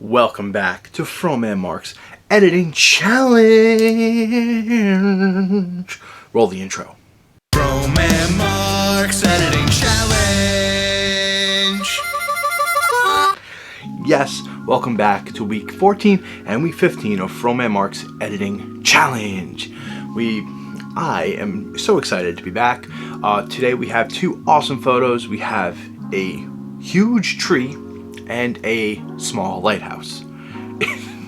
Welcome back to FroManMark's Editing Challenge. Roll the intro. FroManMark's Editing Challenge. Yes, welcome back to week 14 and week 15 of FroManMark's Editing Challenge. I am so excited to be back. Today we have two awesome photos. We have a huge tree and a small lighthouse.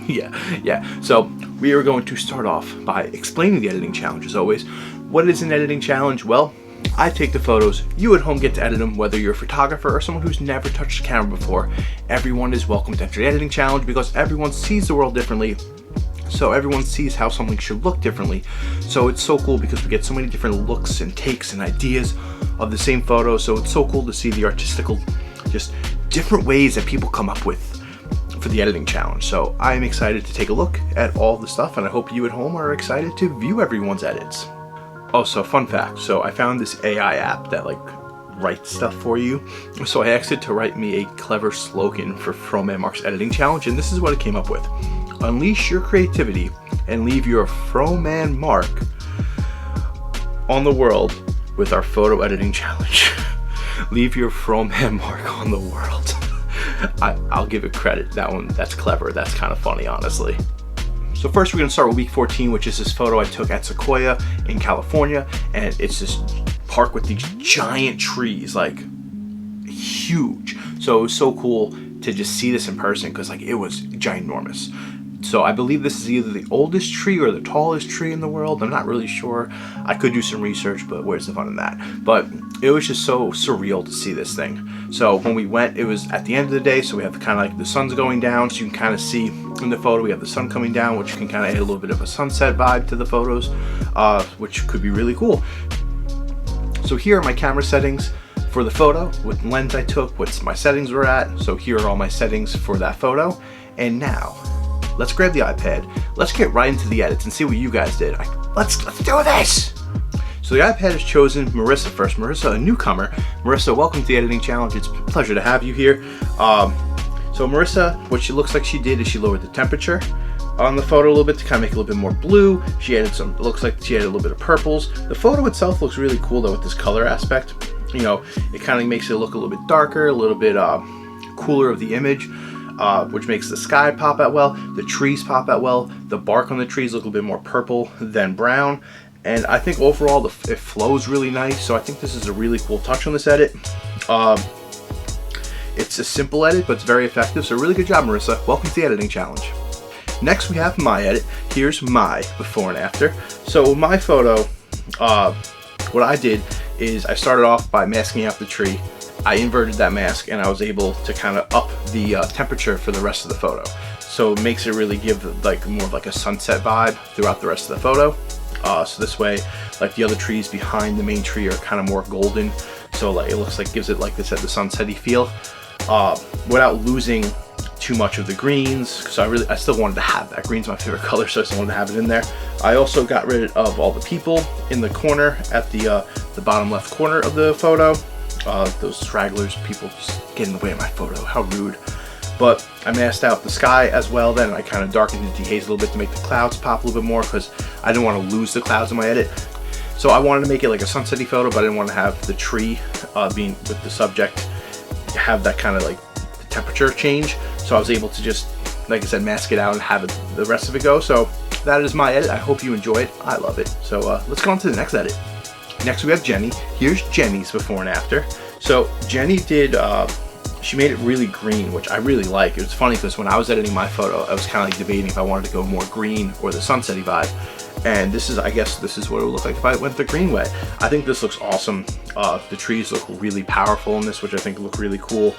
yeah. So we are going to start off by explaining the editing challenge as always. What is an editing challenge? Well, I take the photos, you at home get to edit them, whether you're a photographer or someone who's never touched a camera before. Everyone is welcome to enter the editing challenge because everyone sees the world differently. So everyone sees how something should look differently. So it's so cool because we get so many different looks and takes and ideas of the same photo. So it's so cool to see the artistical, just different ways that people come up with for the editing challenge. So I'm excited to take a look at all the stuff, and I hope you at home are excited to view everyone's edits. Also, fun fact, so I found this AI app that writes stuff for you. So I asked it to write me a clever slogan for FroManMark's editing challenge, and this is what it came up with. Unleash your creativity and leave your FroManMark on the world with our photo editing challenge. Leave your FroManMark on the world. I'll give it credit. That's clever. That's kind of funny, honestly. So first we're going to start with week 14, which is this photo I took at Sequoia in California. And it's this park with these giant trees, huge. So it was so cool to just see this in person because it was ginormous. So I believe this is either the oldest tree or the tallest tree in the world. I'm not really sure. I could do some research, but where's the fun in that? But it was just so surreal to see this thing. So when we went, it was at the end of the day, so we have the sun's going down, so you can kind of see in the photo we have the sun coming down, which can kind of add a little bit of a sunset vibe to the photos, which could be really cool. So here are my camera settings for the photo, what lens I took, what my settings were at. So here are all my settings for that photo. And now, let's grab the iPad, let's get right into the edits and see what you guys did. Let's do this! So the iPad has chosen Marissa first. Marissa, a newcomer. Marissa, welcome to the editing challenge. It's a pleasure to have you here. So Marissa, what she looks like she did is she lowered the temperature on the photo a little bit to kind of make it a little bit more blue. She added it looks like she added a little bit of purples. The photo itself looks really cool though with this color aspect. It kind of makes it look a little bit darker, a little bit cooler of the image. Which makes the sky pop out well, the trees pop out well, the bark on the trees look a little bit more purple than brown, and I think overall it flows really nice, so I think this is a really cool touch on this edit. It's a simple edit, but it's very effective, so really good job, Marissa. Welcome to the editing challenge. Next we have my edit. Here's my before and after. So my photo, what I did is I started off by masking out the tree. I inverted that mask and I was able to kind of up the temperature for the rest of the photo. So it makes it really give more of a sunset vibe throughout the rest of the photo. So this way, the other trees behind the main tree are kind of more golden. So it looks gives it the sunsetty feel, without losing too much of the greens. Because I still wanted to have that. Green's my favorite color, so I still wanted to have it in there. I also got rid of all the people in the corner at the bottom left corner of the photo. Those stragglers, people just get in the way of my photo, how rude. But I masked out the sky as well then, and I kind of darkened and dehazed a little bit to make the clouds pop a little bit more because I didn't want to lose the clouds in my edit. So I wanted to make it like a sunsetty photo, but I didn't want to have the tree being with the subject have that kind of the temperature change. So I was able to just, like I said, mask it out and have the rest of it go. So that is my edit. I hope you enjoy it. I love it. So let's go on to the next edit. Next we have Jenny. Here's Jenny's before and after. So Jenny did, she made it really green, which I really like. It was funny because when I was editing my photo, I was kind of debating if I wanted to go more green or the sunsetty vibe. And I guess this is what it would look like if I went the green way. I think this looks awesome. The trees look really powerful in this, which I think look really cool.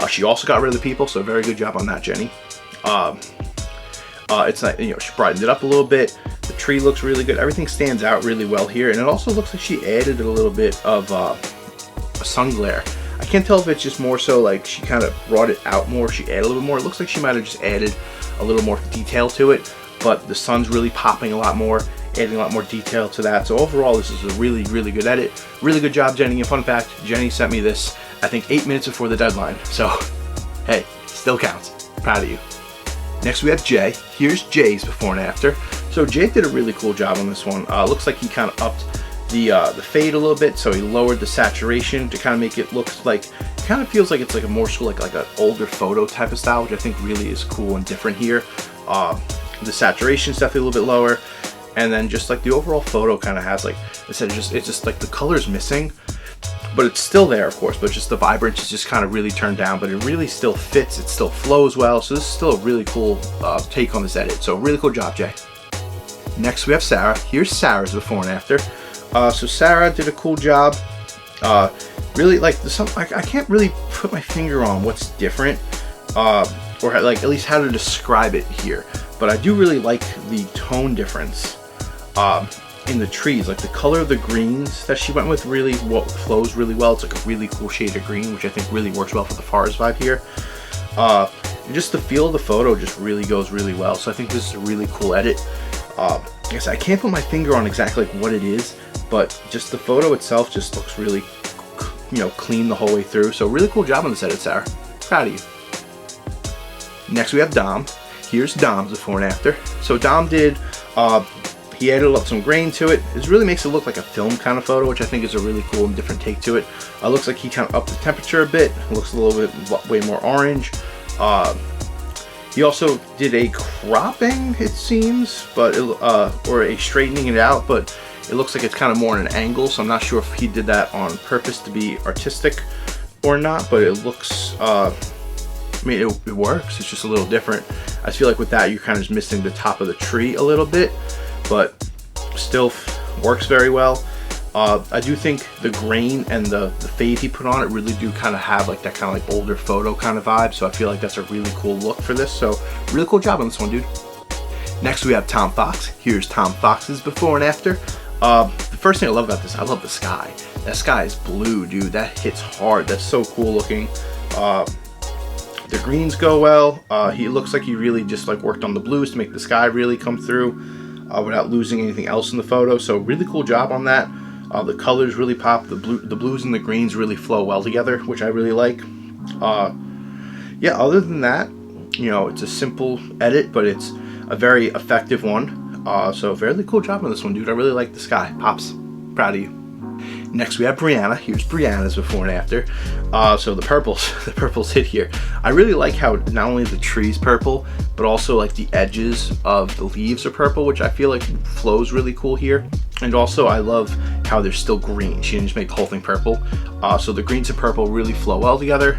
She also got rid of the people, so very good job on that, Jenny. It's not, she brightened it up a little bit. The tree looks really good. Everything stands out really well here, and it also looks like she added a little bit of a sun glare. I can't tell if it's just more so she kind of brought it out more. She added a little bit more. It looks like she might have just added a little more detail to it, but the sun's really popping a lot more, adding a lot more detail to that. So overall, this is a really, really good edit. Really good job, Jenny. And fun fact, Jenny sent me this, I think, 8 minutes before the deadline. So, hey, still counts. Proud of you. Next we have Jay. Here's Jay's before and after. So Jay did a really cool job on this one. Looks like he kind of upped the fade a little bit, so he lowered the saturation to kind of make it look like, it kind of feels like it's like a more so like an older photo type of style, which I think really is cool and different here. The saturation's definitely a little bit lower, and then just like the overall photo kind of has, like I said, it's just like the color's missing, but it's still there, of course, but just the vibrance is just kind of really turned down, but it really still fits, it still flows well, so this is still a really cool take on this edit. So really cool job, Jay. Next we have Sarah. Here's Sarah's before and after. So Sarah did a cool job. Really like I can't really put my finger on what's different, or like at least how to describe it here, but I do really like the tone difference in the trees. Like the color of the greens that she went with really flows really well. It's like a really cool shade of green, which I think really works well for the forest vibe here. And just the feel of the photo just really goes really well. So I think this is a really cool edit. I guess I can't put my finger on exactly like what it is, but just the photo itself just looks really, clean the whole way through. So really cool job on this edit, Sarah. Proud of you. Next we have Dom. Here's Dom's before and after. So Dom did, he added up some grain to it. It really makes it look like a film kind of photo, which I think is a really cool and different take to it. Looks like he kind of upped the temperature a bit. It looks a little bit way more orange. He also did a cropping, it seems, but or a straightening it out, but it looks like it's kind of more in an angle, so I'm not sure if he did that on purpose to be artistic or not, but it looks, I mean, it works. It's just a little different. I feel like with that, you're kind of just missing the top of the tree a little bit, but still works very well. I do think the grain and the fade he put on it really do kind of have like that kind of like older photo kind of vibe, so I feel like that's a really cool look for this. So really cool job on this one, dude. Next we have Tom Fox. Here's Tom Fox's before and after. The first thing I love about this, I love the sky. That sky is blue, dude. That hits hard. That's so cool looking. The greens go well. He looks like he really just like worked on the blues to make the sky really come through without losing anything else in the photo. So really cool job on that. The colors really pop. The blues and the greens really flow well together, which I really like. Yeah, other than that, it's a simple edit, but it's a very effective one. So very cool job on this one, dude. I really like the sky. Pops, proud of you. Next we have Brianna. Here's Brianna's before and after. So the purples hit here. I really like how not only the tree's purple, but also like the edges of the leaves are purple, which I feel like flows really cool here. And also I love how they're still green. She didn't just make the whole thing purple. So the greens and purple really flow well together.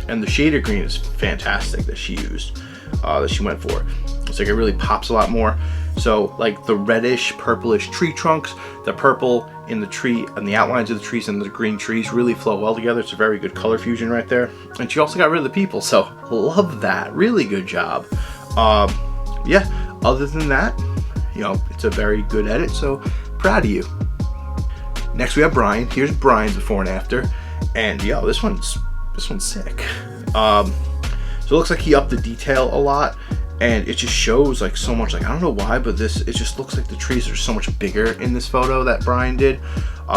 And the shade of green is fantastic that she used, that she went for. It's like it really pops a lot more. So like the reddish, purplish tree trunks, the purple in the tree and the outlines of the trees and the green trees really flow well together. It's a very good color fusion right there. And she also got rid of the people, so love that. Really good job. Yeah, other than that, it's a very good edit, so proud of you. Next we have Brian. Here's Brian's before and after. And this one's sick. So it looks like he upped the detail a lot. And it just shows like so much, like I don't know why, but it just looks like the trees are so much bigger in this photo that Brian did.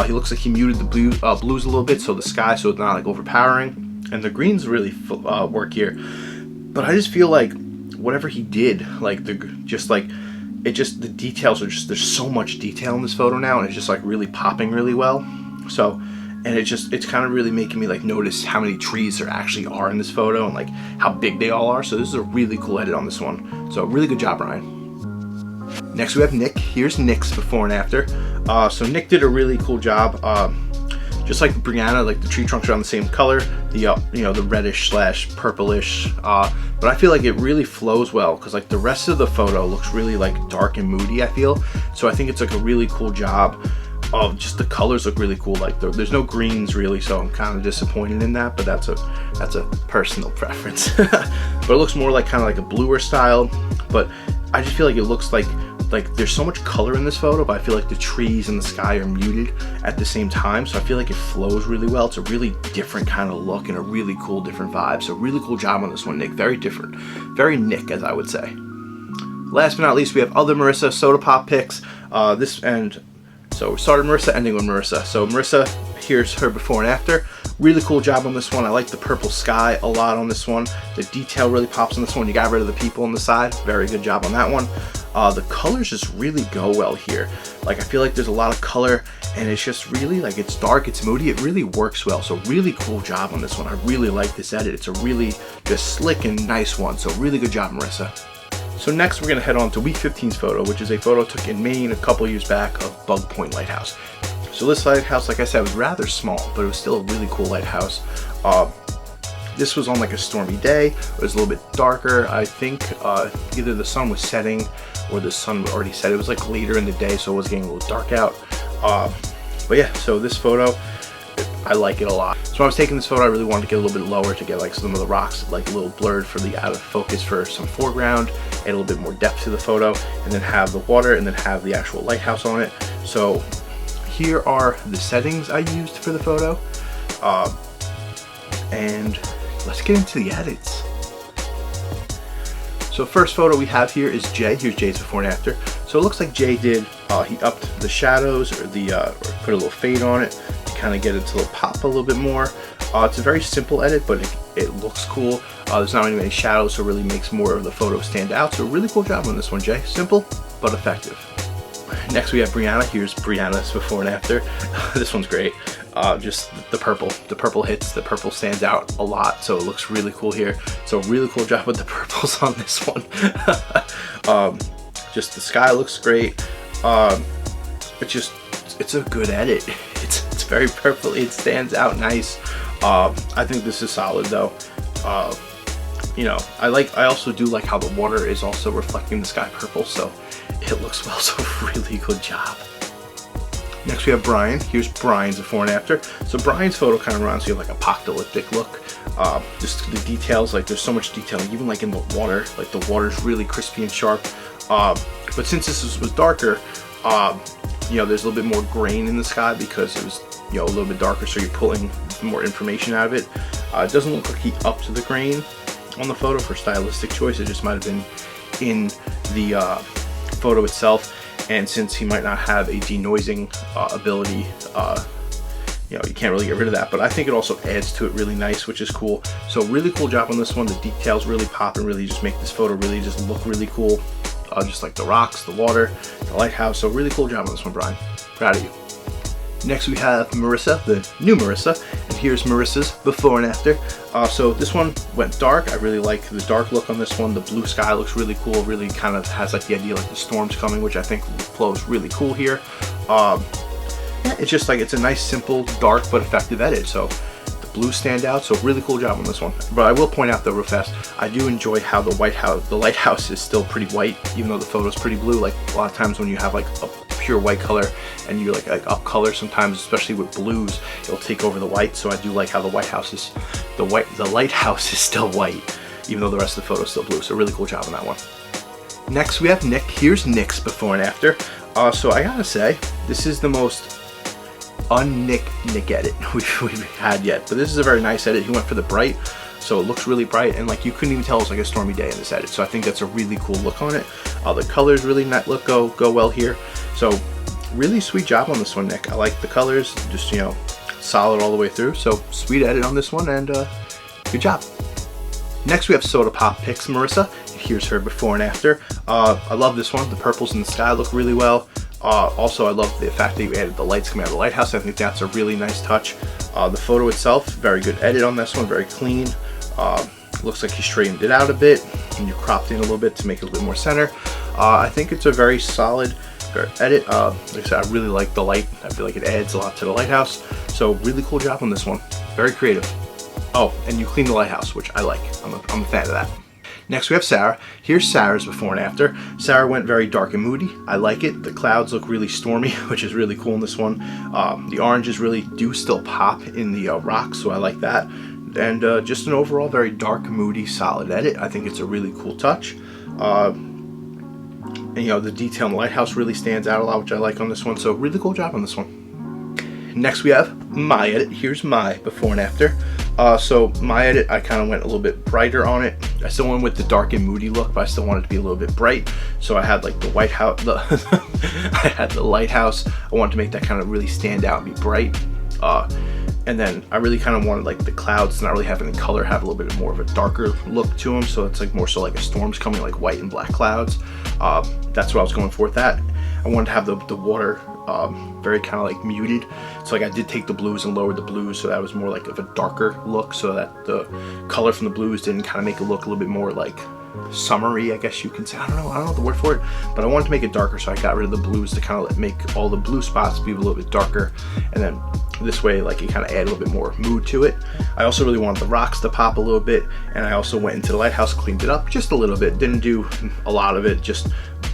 He looks like he muted the blues a little bit, so the sky, so it's not like overpowering, and the greens really work here. But I just feel like whatever he did, like the details are just, there's so much detail in this photo now, and it's just like really popping really well. So. And it's kind of really making me like notice how many trees there actually are in this photo and like how big they all are. So this is a really cool edit on this one. So really good job, Brian. Next we have Nick. Here's Nick's before and after. So Nick did a really cool job. Just like Brianna, like the tree trunks are on the same color, the reddish / purplish. But I feel like it really flows well because like the rest of the photo looks really like dark and moody, I feel. So I think it's like a really cool job. Just the colors look really cool. Like there's no greens really, so I'm kind of disappointed in that, but that's a personal preference. But it looks more like kind of like a bluer style, but I just feel like it looks like there's so much color in this photo, but I feel like the trees and the sky are muted at the same time, so I feel like it flows really well. It's a really different kind of look and a really cool different vibe. So really cool job on this one, Nick. Very different, very Nick, as I would say. Last but not least, we have other Marissa Soda Pop picks. So we started Marissa, ending with Marissa. So Marissa, here's her before and after. Really cool job on this one. I like the purple sky a lot on this one. The detail really pops on this one. You got rid of the people on the side. Very good job on that one. The colors just really go well here. Like, I feel like there's a lot of color, and it's just really, like, it's dark, it's moody, it really works well. So really cool job on this one. I really like this edit. It's a really just slick and nice one. So really good job, Marissa. So next we're gonna head on to week 15's photo, which is a photo took in Maine a couple years back of Bug Point Lighthouse. So this lighthouse, like I said, was rather small, but it was still a really cool lighthouse. This was on like a stormy day. It was a little bit darker. I think either the sun was setting or the sun already set. It was like later in the day, so it was getting a little dark out. But yeah, so this photo, I like it a lot. So when I was taking this photo, I really wanted to get a little bit lower to get like some of the rocks like a little blurred for the out of focus for some foreground, add a little bit more depth to the photo, and then have the water and then have the actual lighthouse on it. So here are the settings I used for the photo, and let's get into the edits. So first photo we have here is Jay. Here's Jay's before and after. So it looks like Jay did, he upped the shadows or or put a little fade on it to kind of get it to pop a little bit more. It's a very simple edit, but it looks cool. There's not many shadows, so it really makes more of the photo stand out. So really cool job on this one, Jay. Simple, but effective. Next we have Brianna. Here's Brianna's before and after. This one's great. Just the purple hits, the purple stands out a lot, so it looks really cool here. So really cool job with the purples on this one. Just the sky looks great. It's a good edit. It's very purple. It stands out nice. I think this is solid though. You know, I also do like how the water is also reflecting the sky purple, so it looks well. So really good job. Next we have Brian. Here's Brian's before and after. So Brian's photo kind of reminds me of like a apocalyptic look. Just the details, like there's so much detail, even like in the water. Like the water's really crispy and sharp. But since this was darker, you know, there's a little bit more grain in the sky because it was, you know, a little bit darker, so you're pulling more information out of it. It doesn't look like he upped the grain on the photo for stylistic choice. It just might have been in the photo itself. And since he might not have a denoising ability, you know, you can't really get rid of that. But I think it also adds to it really nice, which is cool. So really cool job on this one. The details really pop and really just make this photo really just look really cool. Just like the rocks, the water, the lighthouse. So really cool job on this one, Brian. Proud of you. Next we have Marissa, the new Marissa, and here's Marissa's before and after. So this one went dark. I really like the dark look on this one. The blue sky looks really cool. Really kind of has like the idea like the storm's coming, which I think flows really cool here. Yeah, it's just like it's a nice, simple, dark but effective edit. So the blue stand out. So really cool job on this one. But I will point out though real fast, I do enjoy how the lighthouse is still pretty white, even though the photo's pretty blue. Like a lot of times when you have like a pure white color and you like up color, sometimes especially with blues it'll take over the white. So I do like how the lighthouse is still white, even though the rest of the photo is still blue. So really cool job on that one. Next we have Nick. Here's Nick's before and after. So I gotta say, this is the most un-Nick edit we've had yet, but this is a very nice edit. He went for the bright, so it looks really bright, and like you couldn't even tell it was like a stormy day in this edit. So I think that's a really cool look on it. The colors really go well here. So really sweet job on this one, Nick. I like the colors, just, you know, solid all the way through. So sweet edit on this one, and good job. Next we have Soda Pop Picks Marissa. Here's her before and after. I love this one. The purples in the sky look really well. Also, I love the fact that you added the lights coming out of the lighthouse. I think that's a really nice touch. The photo itself, very good edit on this one, very clean. Looks like you straightened it out a bit and you cropped in a little bit to make it a little bit more center. I think it's a very solid edit. Like I said, I really like the light. I feel like it adds a lot to the lighthouse. So really cool job on this one. Very creative. Oh, and you cleaned the lighthouse, which I like. I'm a fan of that. Next we have Sarah. Here's Sarah's before and after. Sarah went very dark and moody. I like it. The clouds look really stormy, which is really cool in this one. The oranges really do still pop in the rocks, so I like that. And just an overall very dark, moody, solid edit. I think it's a really cool touch. And you know, the detail in the lighthouse really stands out a lot, which I like on this one. So really cool job on this one. Next we have my edit. Here's my before and after. So my edit, I kind of went a little bit brighter on it. I still went with the dark and moody look, but I still wanted it to be a little bit bright. So I had like the white house, I had the lighthouse. I wanted to make that kind of really stand out and be bright. And then I really kind of wanted like the clouds to not really have any color, have a little bit more of a darker look to them. So it's like more so like a storm's coming, like white and black clouds. That's what I was going for with that. I wanted to have the water very kind of like muted. So like I did take the blues and lowered the blues so that was more like of a darker look, so that the color from the blues didn't kind of make it look a little bit more like summery, I guess you can say. I don't know the word for it, but I wanted to make it darker, so I got rid of the blues to kind of make all the blue spots be a little bit darker, and then this way like it kind of add a little bit more mood to it. I also really wanted the rocks to pop a little bit, and I also went into the lighthouse, cleaned it up just a little bit, didn't do a lot of it, just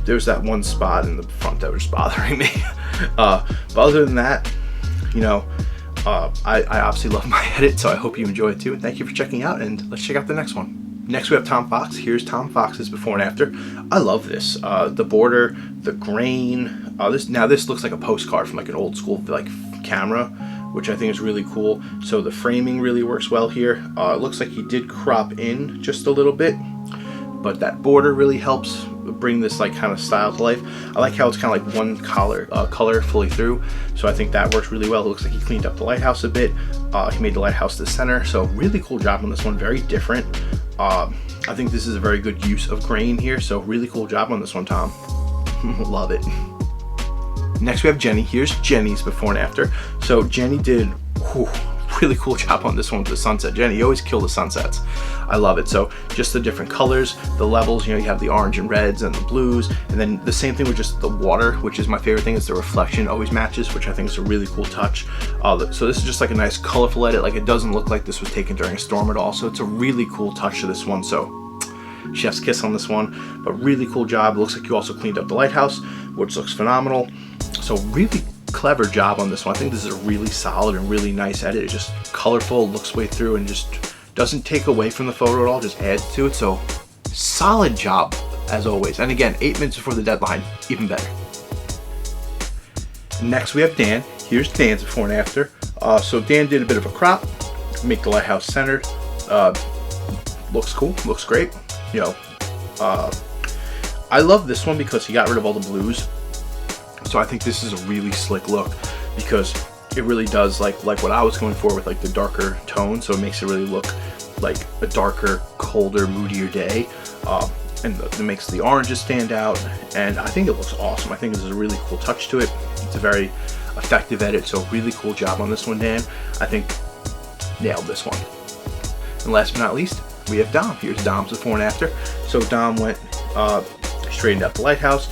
there was that one spot in the front that was bothering me. But other than that, you know, I obviously love my edit, so I hope you enjoy it too. Thank you for checking out, and let's check out the next one. Next we have Tom Fox. Here's Tom Fox's before and after. I love this. The border, the grain. This looks like a postcard from like an old school like camera, which I think is really cool. So the framing really works well here. It looks like he did crop in just a little bit, but that border really helps bring this like kind of style to life. I like how it's kind of like one color fully through, so I think that works really well. It looks like he cleaned up the lighthouse a bit. He made the lighthouse the center, so really cool job on this one, very different. I think this is a very good use of grain here, so really cool job on this one, Tom. Love it. Next we have Jenny. Here's Jenny's before and after. So Jenny did really cool job on this one with the sunset. Jenny, you always kill the sunsets. I love it. So just the different colors, the levels, you know, you have the orange and reds and the blues, and then the same thing with just the water, which is my favorite thing, is the reflection always matches, which I think is a really cool touch. So this is just like a nice colorful edit. Like it doesn't look like this was taken during a storm at all. So it's a really cool touch to this one. So chef's kiss on this one, but really cool job. It looks like you also cleaned up the lighthouse, which looks phenomenal. So really clever job on this one. I think this is a really solid and really nice edit. It's just colorful, looks way through, and just doesn't take away from the photo at all, just adds to it. So solid job as always. And again, 8 minutes before the deadline, even better. Next we have Dan. Here's Dan's before and after. So Dan did a bit of a crop, make the lighthouse centered. Looks cool, looks great. You know, I love this one because he got rid of all the blues. So I think this is a really slick look because it really does like what I was going for with like the darker tone. So it makes it really look like a darker, colder, moodier day. And it makes the oranges stand out. And I think it looks awesome. I think this is a really cool touch to it. It's a very effective edit. So really cool job on this one, Dan. I think nailed this one. And last but not least, we have Dom. Here's Dom's before and after. So Dom went straightened out the lighthouse.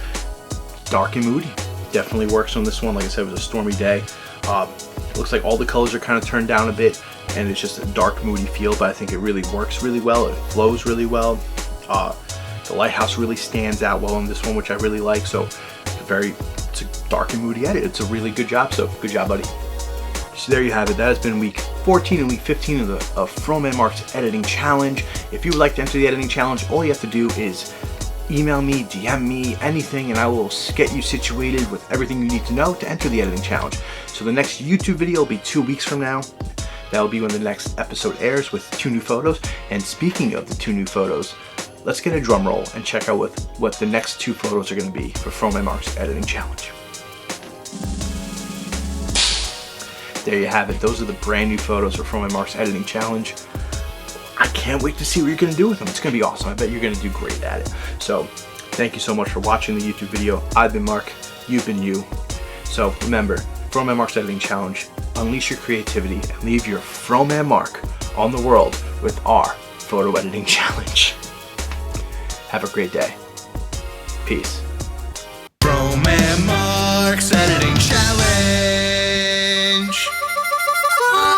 Dark and moody. Definitely works on this one. Like I said, it was a stormy day. Looks like all the colors are kind of turned down a bit, and it's just a dark, moody feel, but I think it really works really well. It flows really well. The lighthouse really stands out well on this one, which I really like. So it's a dark and moody edit. It's a really good job. So good job, buddy. So there you have it. That has been week 14 and week 15 of FroManMark's editing challenge. If you would like to enter the editing challenge, all you have to do is email me, DM me, anything, and I will get you situated with everything you need to know to enter the editing challenge. So the next YouTube video will be 2 weeks from now. That'll be when the next episode airs with 2 new photos. And speaking of the 2 new photos, let's get a drum roll and check out what the next 2 photos are going to be for FroManMark's editing challenge. There you have it. Those are the brand new photos for FroManMark's editing challenge. I can't wait to see what you're going to do with them. It's going to be awesome. I bet you're going to do great at it. So thank you so much for watching the YouTube video. I've been Mark. You've been you. So remember, FroManMark's editing challenge. Unleash your creativity and leave your FroManMark on the world with our photo editing challenge. Have a great day. Peace. FroManMark's editing challenge.